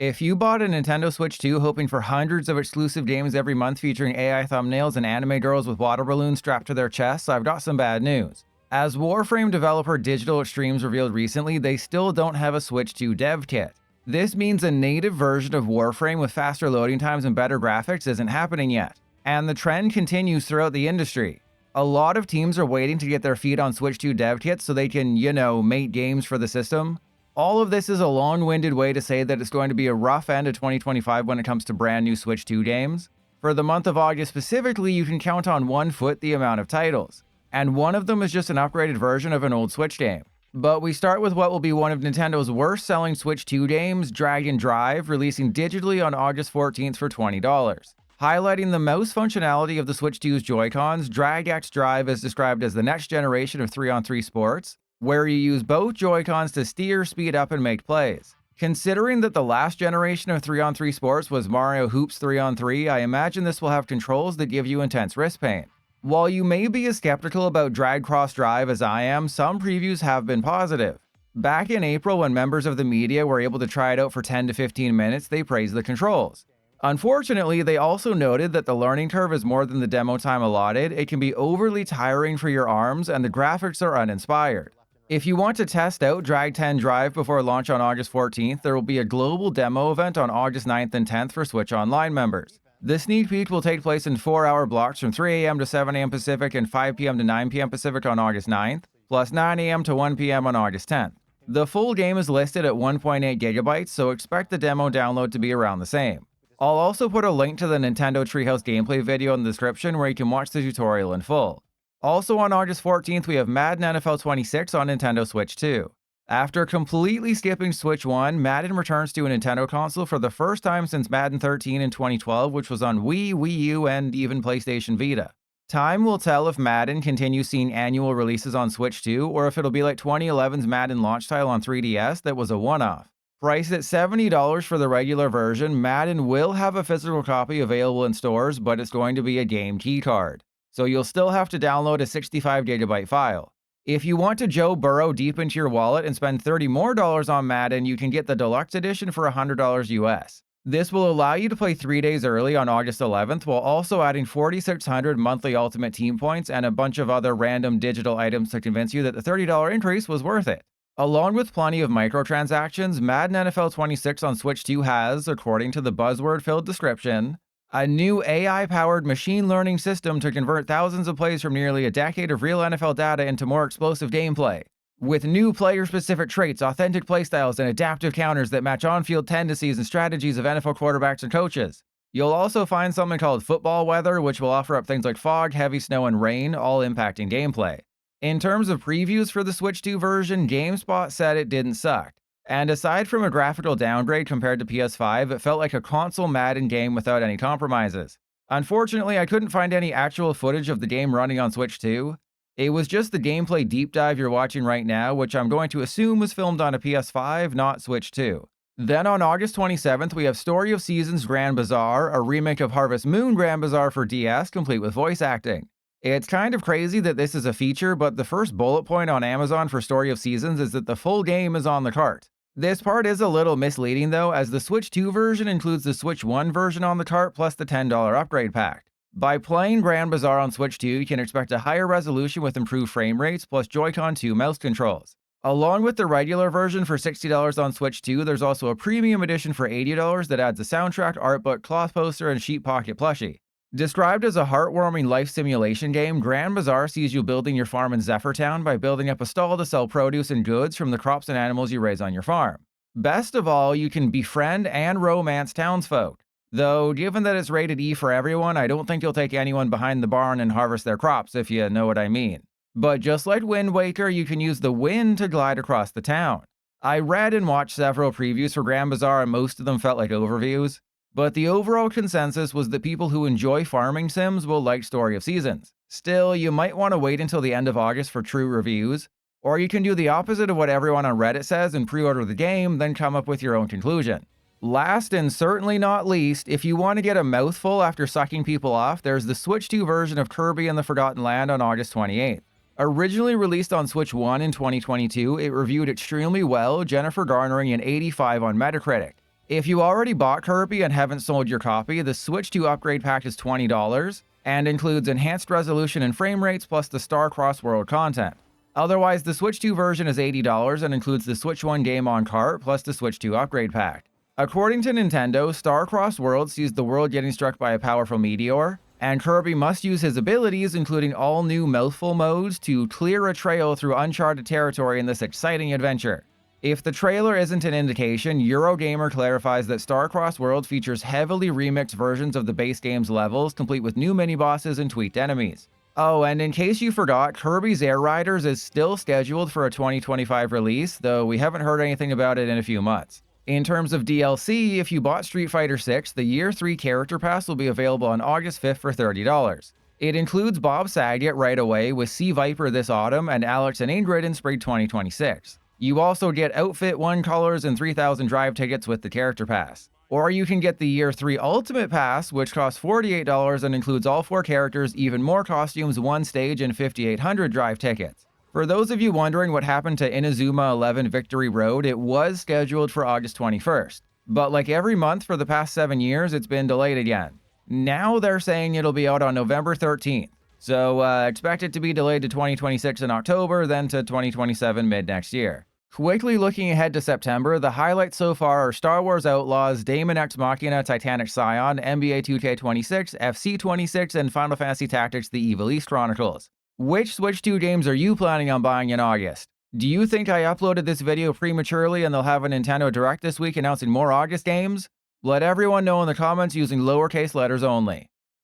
If you bought a Nintendo Switch 2 hoping for hundreds of exclusive games every month featuring AI thumbnails and anime girls with water balloons strapped to their chests, I've got some bad news. As Warframe developer Digital Extremes revealed recently, they still don't have a Switch 2 dev kit. This means a native version of Warframe with faster loading times and better graphics isn't happening yet, and the trend continues throughout the industry. A lot of teams are waiting to get their feet on Switch 2 dev kits so they can, make games for the system. All of this is a long-winded way to say that it's going to be a rough end of 2025 when it comes to brand new Switch 2 games. For the month of August specifically, you can count on one foot the amount of titles, and one of them is just an upgraded version of an old Switch game. But we start with what will be one of Nintendo's worst-selling Switch 2 games, Dragon Drive, releasing digitally on August 14th for $20. Highlighting the mouse functionality of the Switch 2's Joy-Cons, Drag X Drive is described as the next generation of 3-on-3 sports, where you use both Joy-Cons to steer, speed up, and make plays. Considering that the last generation of 3-on-3 sports was Mario Hoops 3-on-3, I imagine this will have controls that give you intense wrist pain. While you may be as skeptical about Drag Cross Drive as I am, some previews have been positive. Back in April, when members of the media were able to try it out for 10 to 15 minutes, they praised the controls. Unfortunately, they also noted that the learning curve is more than the demo time allotted, it can be overly tiring for your arms, and the graphics are uninspired. If you want to test out Drag 10 Drive before launch on August 14th, there will be a global demo event on August 9th and 10th for Switch Online members. The sneak peek will take place in 4-hour blocks from 3 a.m. to 7 a.m. Pacific and 5 p.m. to 9 p.m. Pacific on August 9th, plus 9 a.m. to 1 p.m. on August 10th. The full game is listed at 1.8 gigabytes, so expect the demo download to be around the same. I'll also put a link to the Nintendo Treehouse gameplay video in the description where you can watch the tutorial in full. Also on August 14th, we have Madden NFL 26 on Nintendo Switch 2. After completely skipping Switch 1, Madden returns to a Nintendo console for the first time since Madden 13 in 2012, which was on Wii, Wii U, and even PlayStation Vita. Time will tell if Madden continues seeing annual releases on Switch 2, or if it'll be like 2011's Madden launch title on 3DS that was a one-off. Priced at $70 for the regular version, Madden will have a physical copy available in stores, but it's going to be a game keycard. So you'll still have to download a 65GB file. If you want to Joe Burrow deep into your wallet and spend $30 more on Madden, you can get the deluxe edition for $100 US. This will allow you to play 3 days early on August 11th, while also adding 4,600 monthly Ultimate Team points and a bunch of other random digital items to convince you that the $30 increase was worth it. Along with plenty of microtransactions, Madden NFL 26 on Switch 2 has, according to the buzzword-filled description, a new AI-powered machine learning system to convert thousands of plays from nearly a decade of real NFL data into more explosive gameplay. With new player-specific traits, authentic playstyles, and adaptive counters that match on-field tendencies and strategies of NFL quarterbacks and coaches. You'll also find something called football weather, which will offer up things like fog, heavy snow, and rain, all impacting gameplay. In terms of previews for the Switch 2 version, GameSpot said it didn't suck. And aside from a graphical downgrade compared to PS5, it felt like a console Madden game without any compromises. Unfortunately, I couldn't find any actual footage of the game running on Switch 2. It was just the gameplay deep dive you're watching right now, which I'm going to assume was filmed on a PS5, not Switch 2. Then on August 27th, we have Story of Seasons Grand Bazaar, a remake of Harvest Moon Grand Bazaar for DS, complete with voice acting. It's kind of crazy that this is a feature, but the first bullet point on Amazon for Story of Seasons is that the full game is on the cart. This part is a little misleading though, as the Switch 2 version includes the Switch 1 version on the cart plus the $10 upgrade pack. By playing Grand Bazaar on Switch 2, you can expect a higher resolution with improved frame rates plus Joy-Con 2 mouse controls. Along with the regular version for $60 on Switch 2, there's also a premium edition for $80 that adds a soundtrack, art book, cloth poster, and sheet pocket plushie. Described as a heartwarming life simulation game, Grand Bazaar sees you building your farm in Zephyrtown by building up a stall to sell produce and goods from the crops and animals you raise on your farm. Best of all, you can befriend and romance townsfolk. Though, given that it's rated E for everyone, I don't think you'll take anyone behind the barn and harvest their crops, if you know what I mean. But just like Wind Waker, you can use the wind to glide across the town. I read and watched several previews for Grand Bazaar and most of them felt like overviews. But the overall consensus was that people who enjoy farming sims will like Story of Seasons. Still, you might want to wait until the end of August for true reviews, or you can do the opposite of what everyone on Reddit says and pre-order the game, then come up with your own conclusion. Last and certainly not least, if you want to get a mouthful after sucking people off, there's the Switch 2 version of Kirby and the Forgotten Land on August 28th. Originally released on Switch 1 in 2022, it reviewed extremely well, Jennifer garnering an 85 on Metacritic. If you already bought Kirby and haven't sold your copy, the Switch 2 upgrade pack is $20 and includes enhanced resolution and frame rates plus the Star-Crossed World content. Otherwise, the Switch 2 version is $80 and includes the Switch 1 game on cart plus the Switch 2 upgrade pack. According to Nintendo, Star-Crossed World sees the world getting struck by a powerful meteor, and Kirby must use his abilities, including all new mouthful modes, to clear a trail through uncharted territory in this exciting adventure. If the trailer isn't an indication, Eurogamer clarifies that Star-Crossed World features heavily remixed versions of the base game's levels, complete with new mini-bosses and tweaked enemies. Oh, and in case you forgot, Kirby's Air Riders is still scheduled for a 2025 release, though we haven't heard anything about it in a few months. In terms of DLC, if you bought Street Fighter 6, the Year 3 Character Pass will be available on August 5th for $30. It includes Bob Saget right away, with Sea Viper this autumn, and Alex and Ingrid in spring 2026. You also get Outfit 1 colors and 3,000 drive tickets with the Character Pass. Or you can get the Year 3 Ultimate Pass, which costs $48 and includes all 4 characters, even more costumes, 1 stage, and 5,800 drive tickets. For those of you wondering what happened to Inazuma 11 Victory Road, it was scheduled for August 21st. But like every month for the past 7 years, it's been delayed again. Now they're saying it'll be out on November 13th. So expect it to be delayed to 2026 in October, then to 2027 mid-next year. Quickly looking ahead to September, the highlights so far are Star Wars Outlaws, Daemon X Machina, Titanic Scion, NBA 2K26, FC 26, and Final Fantasy Tactics The Evil East Chronicles. Which Switch 2 games are you planning on buying in August? Do you think I uploaded this video prematurely and they'll have a Nintendo Direct this week announcing more August games? Let everyone know in the comments using lowercase letters only.